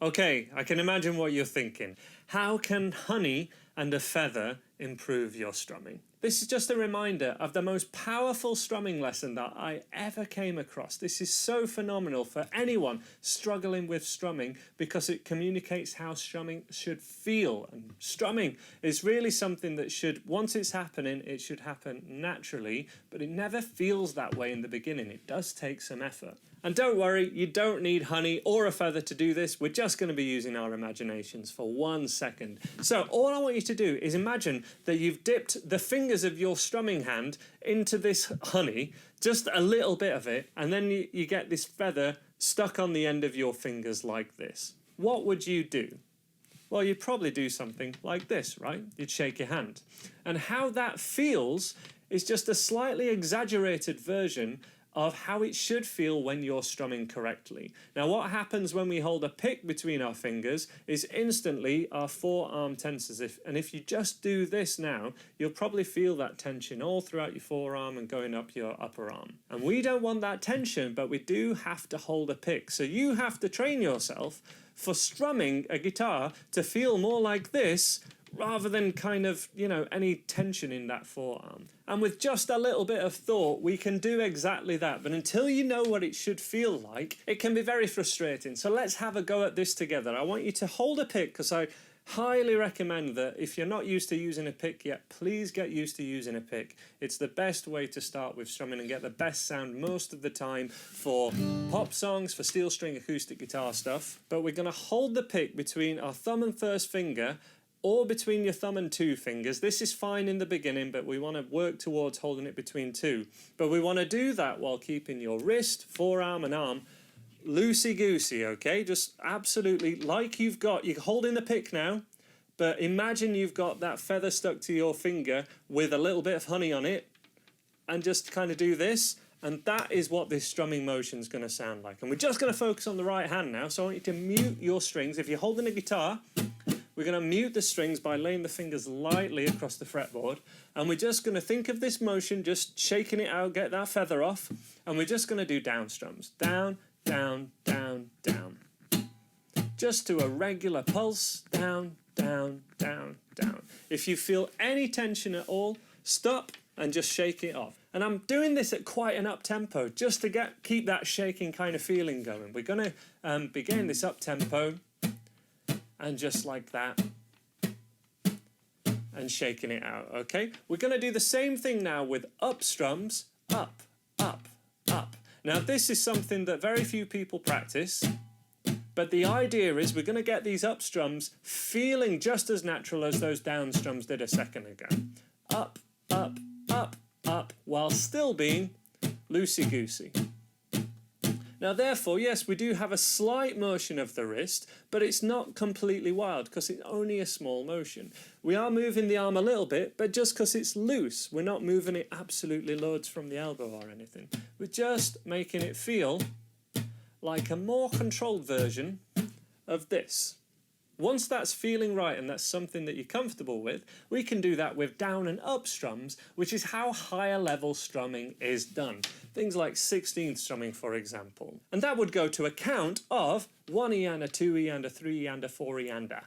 Okay, I can imagine what you're thinking. How can honey and a feather improve your strumming? This is just a reminder of the most powerful strumming lesson that I ever came across. This is so phenomenal for anyone struggling with strumming because it communicates how strumming should feel. And strumming is really something that should, once it's happening, it should happen naturally, but it never feels that way in the beginning. It does take some effort. And don't worry, you don't need honey or a feather to do this. We're just going to be using our imaginations for 1 second. So all I want you to do is imagine that you've dipped the fingers of your strumming hand into this honey, just a little bit of it, and then you get this feather stuck on the end of your fingers like this. What would you do? Well, you'd probably do something like this, right? You'd shake your hand. And how that feels is just a slightly exaggerated version of how it should feel when you're strumming correctly. Now, what happens when we hold a pick between our fingers is instantly our forearm tenses. And if you just do this now, you'll probably feel that tension all throughout your forearm and going up your upper arm. And we don't want that tension, but we do have to hold a pick. So you have to train yourself for strumming a guitar to feel more like this rather than kind of, any tension in that forearm. And with just a little bit of thought, we can do exactly that. But until you know what it should feel like, it can be very frustrating. So let's have a go at this together. I want you to hold a pick because I highly recommend that if you're not used to using a pick yet, please get used to using a pick. It's the best way to start with strumming and get the best sound most of the time for pop songs, for steel string acoustic guitar stuff. But we're going to hold the pick between our thumb and first finger or between your thumb and two fingers. This is fine in the beginning, but we want to work towards holding it between two. But we want to do that while keeping your wrist, forearm and arm loosey-goosey, okay? Just absolutely like you're holding the pick now, but imagine you've got that feather stuck to your finger with a little bit of honey on it, and just kind of do this, and that is what this strumming motion is going to sound like. And we're just going to focus on the right hand now, so I want you to mute your strings. If you're holding a guitar, we're going to mute the strings by laying the fingers lightly across the fretboard, and we're just going to think of this motion, just shaking it out, get that feather off, and we're just going to do down strums. Down, down, down, down. Just to a regular pulse, down, down, down, down. If you feel any tension at all, stop and just shake it off. And I'm doing this at quite an up tempo just to keep that shaking kind of feeling going. We're going to begin this up tempo. And just like that, and shaking it out, okay? We're going to do the same thing now with up strums, up, up, up. Now this is something that very few people practice, but the idea is we're going to get these up strums feeling just as natural as those down strums did a second ago. Up, up, up, up, while still being loosey-goosey. Now therefore, yes, we do have a slight motion of the wrist, but it's not completely wild because it's only a small motion. We are moving the arm a little bit, but just because it's loose, we're not moving it absolutely loads from the elbow or anything. We're just making it feel like a more controlled version of this. Once that's feeling right and that's something that you're comfortable with, we can do that with down and up strums, which is how higher level strumming is done. Things like 16th strumming, for example. And that would go to a count of 1E and a 2E and a 3E and a 4E and a.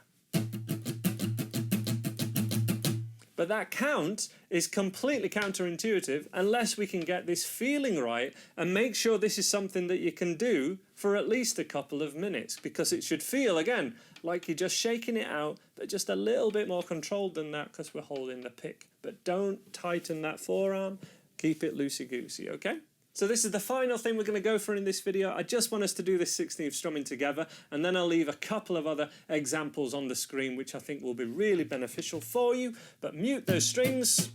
But that count is completely counterintuitive unless we can get this feeling right and make sure this is something that you can do for at least a couple of minutes, because it should feel, again, like you're just shaking it out, but just a little bit more controlled than that because we're holding the pick. But don't tighten that forearm, keep it loosey-goosey, okay? So this is the final thing we're going to go for in this video. I just want us to do this 16th strumming together, and then I'll leave a couple of other examples on the screen which I think will be really beneficial for you. But mute those strings,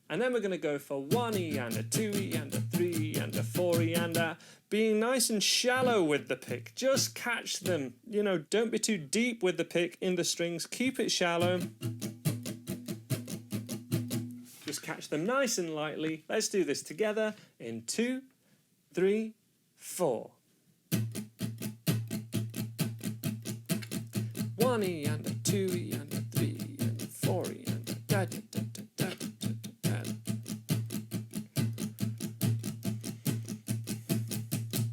and then we're going to go for 1E and a 2E and a 3E and a 4E and a, being nice and shallow with the pick. Just catch them, don't be too deep with the pick in the strings, keep it shallow. Just catch them nice and lightly. Let's do this together in 2, 3, 4. 1E and a 2E and a 3E and a 4E and a da da da da da da da.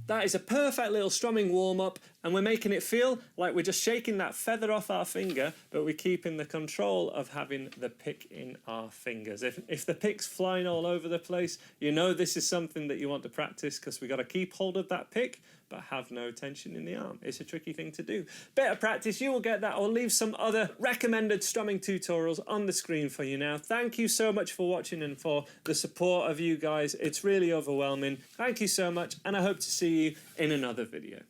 That is a perfect little strumming warm-up. And we're making it feel like we're just shaking that feather off our finger, but we're keeping the control of having the pick in our fingers. If the pick's flying all over the place, you know this is something that you want to practice, because we've got to keep hold of that pick, but have no tension in the arm. It's a tricky thing to do. Bit of practice, you will get that. I'll leave some other recommended strumming tutorials on the screen for you now. Thank you so much for watching and for the support of you guys. It's really overwhelming. Thank you so much, and I hope to see you in another video.